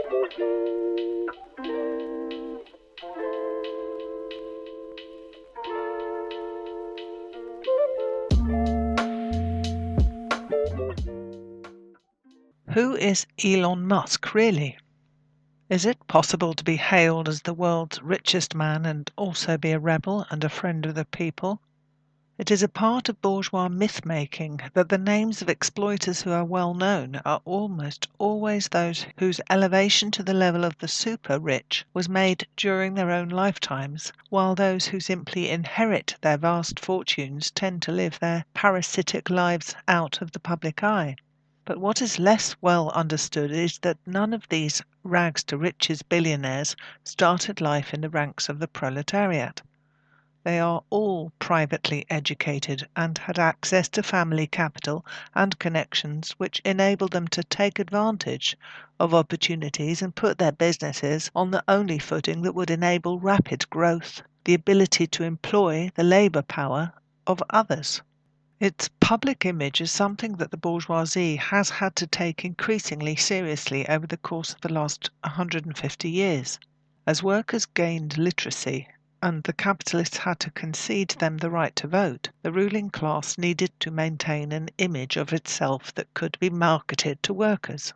Who is Elon Musk really? Is it possible to be hailed as the world's richest man and also be a rebel and a friend of the people? It is a part of bourgeois myth-making that the names of exploiters who are well known are almost always those whose elevation to the level of the super-rich was made during their own lifetimes, while those who simply inherit their vast fortunes tend to live their parasitic lives out of the public eye. But what is less well understood is that none of these rags to riches billionaires started life in the ranks of the proletariat. They are all privately educated and had access to family capital and connections which enabled them to take advantage of opportunities and put their businesses on the only footing that would enable rapid growth, the ability to employ the labour power of others. Its public image is something that the bourgeoisie has had to take increasingly seriously over the course of the last 150 years. As workers gained literacy and the capitalists had to concede them the right to vote, the ruling class needed to maintain an image of itself that could be marketed to workers.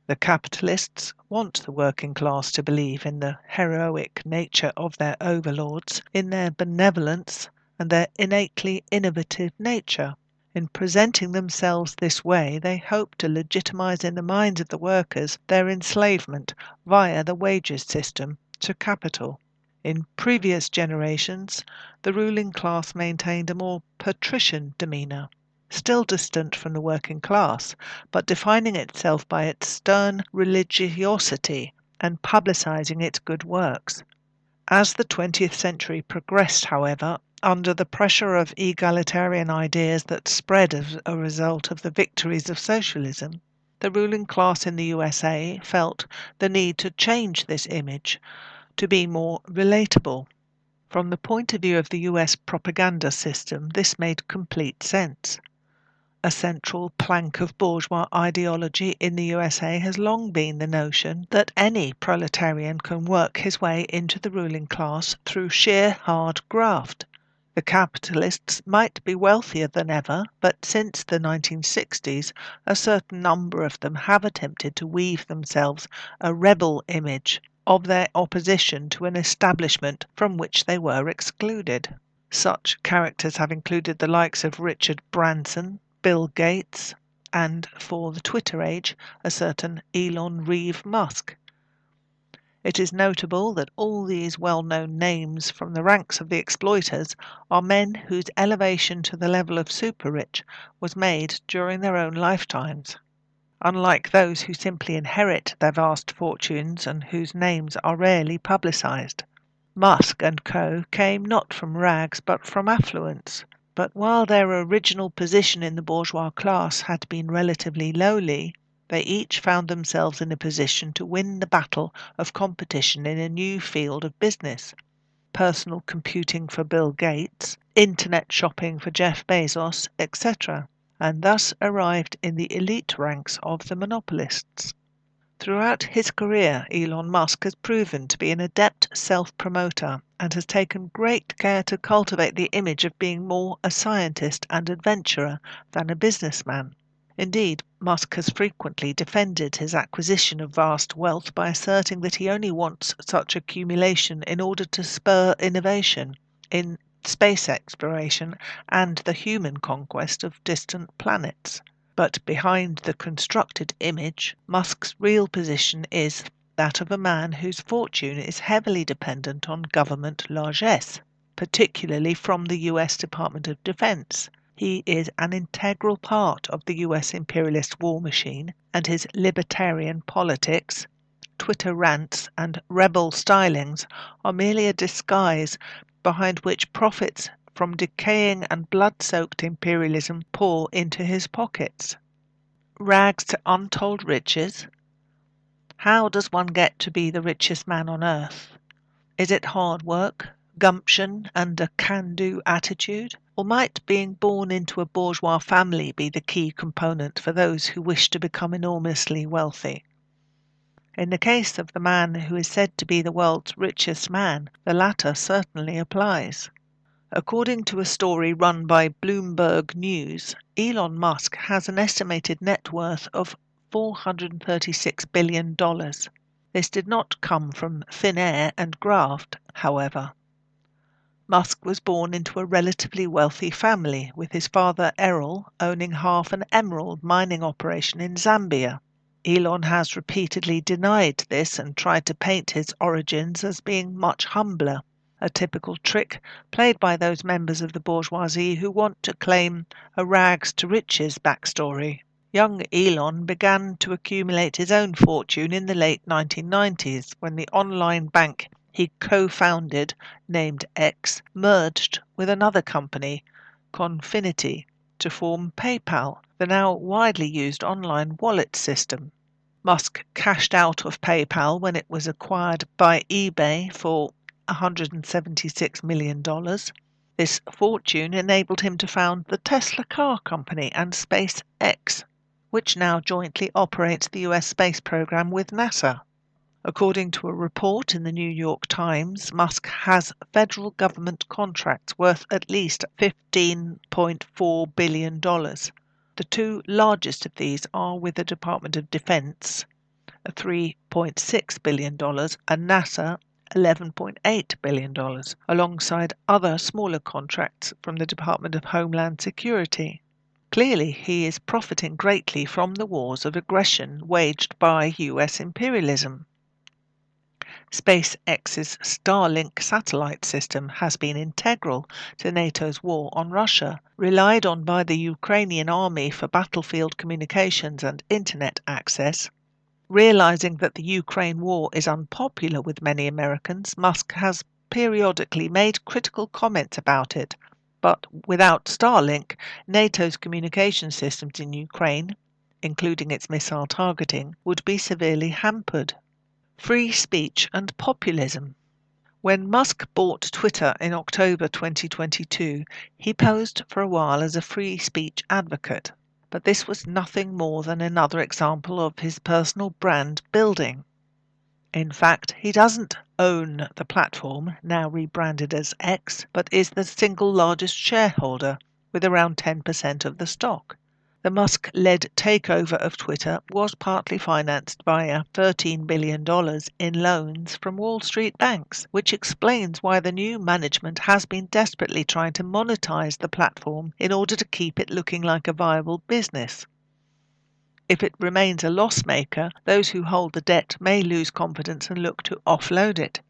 The capitalists want the working class to believe in the heroic nature of their overlords, in their benevolence, and their innately innovative nature. In presenting themselves this way, they hope to legitimize in the minds of the workers their enslavement via the wages system to capital. In previous generations, the ruling class maintained a more patrician demeanour, still distant from the working class, but defining itself by its stern religiosity and publicizing its good works. As the 20th century progressed, however, under the pressure of egalitarian ideas that spread as a result of the victories of socialism, the ruling class in the USA felt the need to change this image to be more relatable. From the point of view of the US propaganda system, this made complete sense. A central plank of bourgeois ideology in the USA has long been the notion that any proletarian can work his way into the ruling class through sheer hard graft. The capitalists might be wealthier than ever, but since the 1960s, a certain number of them have attempted to weave themselves a rebel image of their opposition to an establishment from which they were excluded. Such characters have included the likes of Richard Branson, Bill Gates, and, for the Twitter age, a certain Elon Musk. It is notable that all these well-known names from the ranks of the exploiters are men whose elevation to the level of super-rich was made during their own lifetimes. Unlike those who simply inherit their vast fortunes and whose names are rarely publicized. Musk and co. came not from rags but from affluence. But while their original position in the bourgeois class had been relatively lowly, they each found themselves in a position to win the battle of competition in a new field of business. Personal computing for Bill Gates, internet shopping for Jeff Bezos, etc., and thus arrived in the elite ranks of the monopolists. Throughout his career, Elon Musk has proven to be an adept self-promoter and has taken great care to cultivate the image of being more a scientist and adventurer than a businessman. Indeed, Musk has frequently defended his acquisition of vast wealth by asserting that he only wants such accumulation in order to spur innovation in space exploration and the human conquest of distant planets. But behind the constructed image, Musk's real position is that of a man whose fortune is heavily dependent on government largesse, particularly from the US Department of Defense. He is an integral part of the US imperialist war machine, and his libertarian politics, Twitter rants, and rebel stylings are merely a disguise behind which profits from decaying and blood-soaked imperialism pour into his pockets. Rags to untold riches? How does one get to be the richest man on earth? Is it hard work, gumption, and a can-do attitude? Or might being born into a bourgeois family be the key component for those who wish to become enormously wealthy? In the case of the man who is said to be the world's richest man, the latter certainly applies. According to a story run by Bloomberg News, Elon Musk has an estimated net worth of $436 billion. This did not come from thin air and graft, however. Musk was born into a relatively wealthy family, with his father Errol owning half an emerald mining operation in Zambia. Elon has repeatedly denied this and tried to paint his origins as being much humbler, a typical trick played by those members of the bourgeoisie who want to claim a rags-to-riches backstory. Young Elon began to accumulate his own fortune in the late 1990s when the online bank he co-founded, named X, merged with another company, Confinity, to form PayPal, the now widely used online wallet system. Musk cashed out of PayPal when it was acquired by eBay for $176 million. This fortune enabled him to found the Tesla car company and SpaceX, which now jointly operates the US space program with NASA. According to a report in the New York Times, Musk has federal government contracts worth at least $15.4 billion. The two largest of these are with the Department of Defense, $3.6 billion, and NASA, $11.8 billion, alongside other smaller contracts from the Department of Homeland Security. Clearly, he is profiting greatly from the wars of aggression waged by US imperialism. SpaceX's Starlink satellite system has been integral to NATO's war on Russia, relied on by the Ukrainian army for battlefield communications and internet access. Realizing that the Ukraine war is unpopular with many Americans, Musk has periodically made critical comments about it. But without Starlink, NATO's communication systems in Ukraine, including its missile targeting, would be severely hampered. Free speech and populism. When Musk bought Twitter in October 2022, he posed for a while as a free speech advocate. But this was nothing more than another example of his personal brand building. In fact, he doesn't own the platform, now rebranded as X, but is the single largest shareholder, with around 10% of the stock. The Musk-led takeover of Twitter was partly financed via $13 billion in loans from Wall Street banks, which explains why the new management has been desperately trying to monetize the platform in order to keep it looking like a viable business. If it remains a loss maker, those who hold the debt may lose confidence and look to offload it.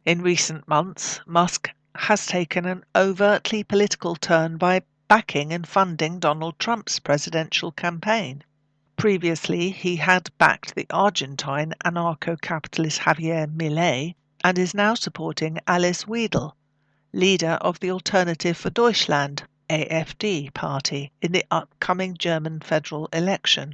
In recent months, Musk has taken an overtly political turn by backing and funding Donald Trump's presidential campaign. Previously, he had backed the Argentine anarcho-capitalist Javier Milei and is now supporting Alice Weidel, leader of the Alternative for Deutschland (AfD) party, in the upcoming German federal election.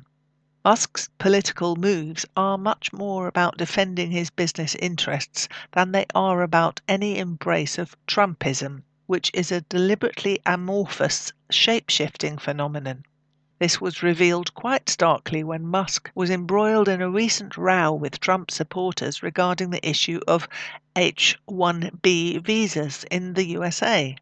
Musk's political moves are much more about defending his business interests than they are about any embrace of Trumpism, which is a deliberately amorphous, shape-shifting phenomenon. This was revealed quite starkly when Musk was embroiled in a recent row with Trump supporters regarding the issue of H-1B visas in the USA.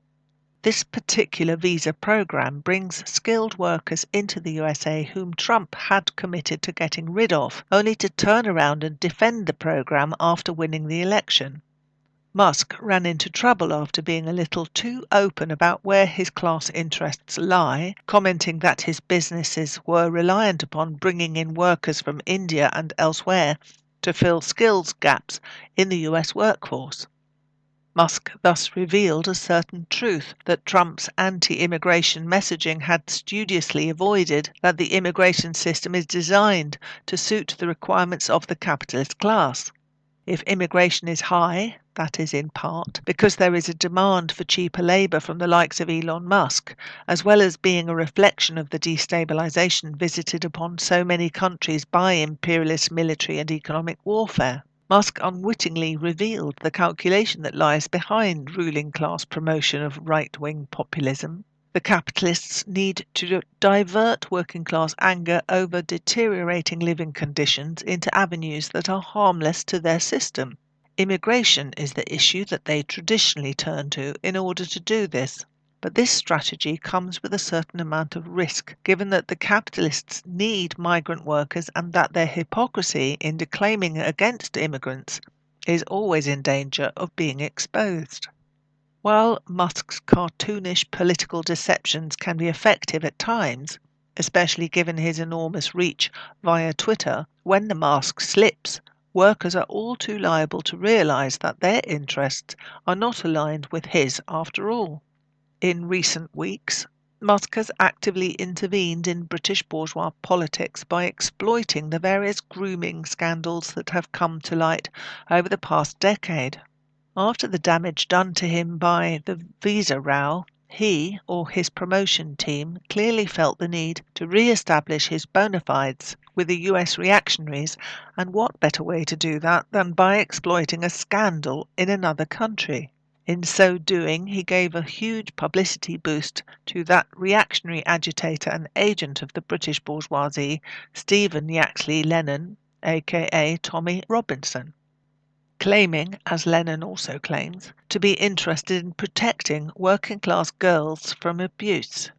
This particular visa program brings skilled workers into the USA whom Trump had committed to getting rid of, only to turn around and defend the program after winning the election. Musk ran into trouble after being a little too open about where his class interests lie, commenting that his businesses were reliant upon bringing in workers from India and elsewhere to fill skills gaps in the US workforce. Musk thus revealed a certain truth that Trump's anti-immigration messaging had studiously avoided, that the immigration system is designed to suit the requirements of the capitalist class. If immigration is high, that is in part because there is a demand for cheaper labour from the likes of Elon Musk, as well as being a reflection of the destabilisation visited upon so many countries by imperialist military and economic warfare. Musk unwittingly revealed the calculation that lies behind ruling class promotion of right-wing populism. The capitalists need to divert working class anger over deteriorating living conditions into avenues that are harmless to their system. Immigration is the issue that they traditionally turn to in order to do this. But this strategy comes with a certain amount of risk, given that the capitalists need migrant workers and that their hypocrisy in declaiming against immigrants is always in danger of being exposed. While Musk's cartoonish political deceptions can be effective at times, especially given his enormous reach via Twitter, when the mask slips, workers are all too liable to realise that their interests are not aligned with his after all. In recent weeks, Musk has actively intervened in British bourgeois politics by exploiting the various grooming scandals that have come to light over the past decade. After the damage done to him by the visa row, he or his promotion team clearly felt the need to re-establish his bona fides with the US reactionaries, and what better way to do that than by exploiting a scandal in another country? In so doing, he gave a huge publicity boost to that reactionary agitator and agent of the British bourgeoisie, Stephen Yaxley Lennon, aka Tommy Robinson, claiming, as Lennon also claims, to be interested in protecting working class girls from abuse.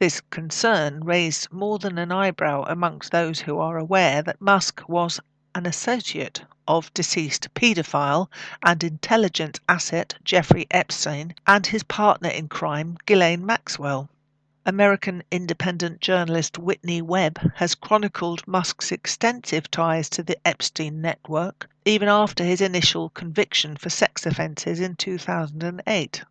This concern raised more than an eyebrow amongst those who are aware that Musk was an associate of deceased paedophile and intelligence asset Jeffrey Epstein and his partner in crime Ghislaine Maxwell. American independent journalist Whitney Webb has chronicled Musk's extensive ties to the Epstein network, even after his initial conviction for sex offences in 2008.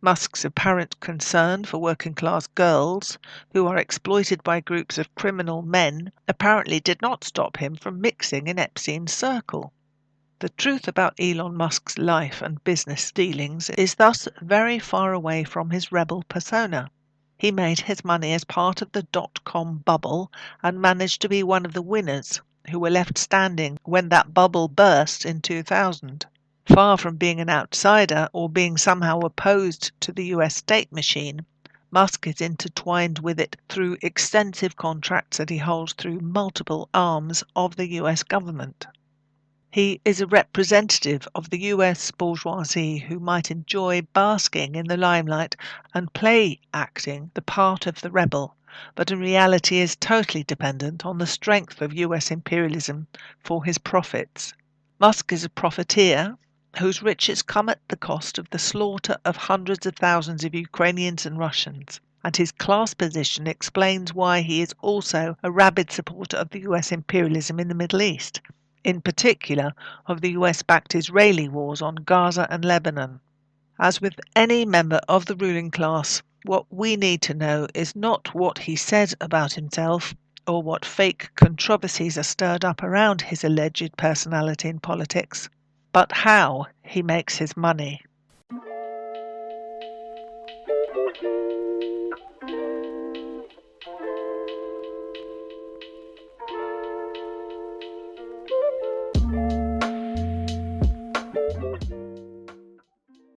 Musk's apparent concern for working class girls, who are exploited by groups of criminal men, apparently did not stop him from mixing in Epstein's circle. The truth about Elon Musk's life and business dealings is thus very far away from his rebel persona. He made his money as part of the dot-com bubble and managed to be one of the winners who were left standing when that bubble burst in 2000. Far from being an outsider or being somehow opposed to the US state machine, Musk is intertwined with it through extensive contracts that he holds through multiple arms of the US government. He is a representative of the US bourgeoisie who might enjoy basking in the limelight and play acting the part of the rebel, but in reality is totally dependent on the strength of US imperialism for his profits. Musk is a profiteer whose riches come at the cost of the slaughter of hundreds of thousands of Ukrainians and Russians, and his class position explains why he is also a rabid supporter of the US imperialism in the Middle East, in particular of the US-backed Israeli wars on Gaza and Lebanon. As with any member of the ruling class, what we need to know is not what he says about himself or what fake controversies are stirred up around his alleged personality in politics, but how he makes his money.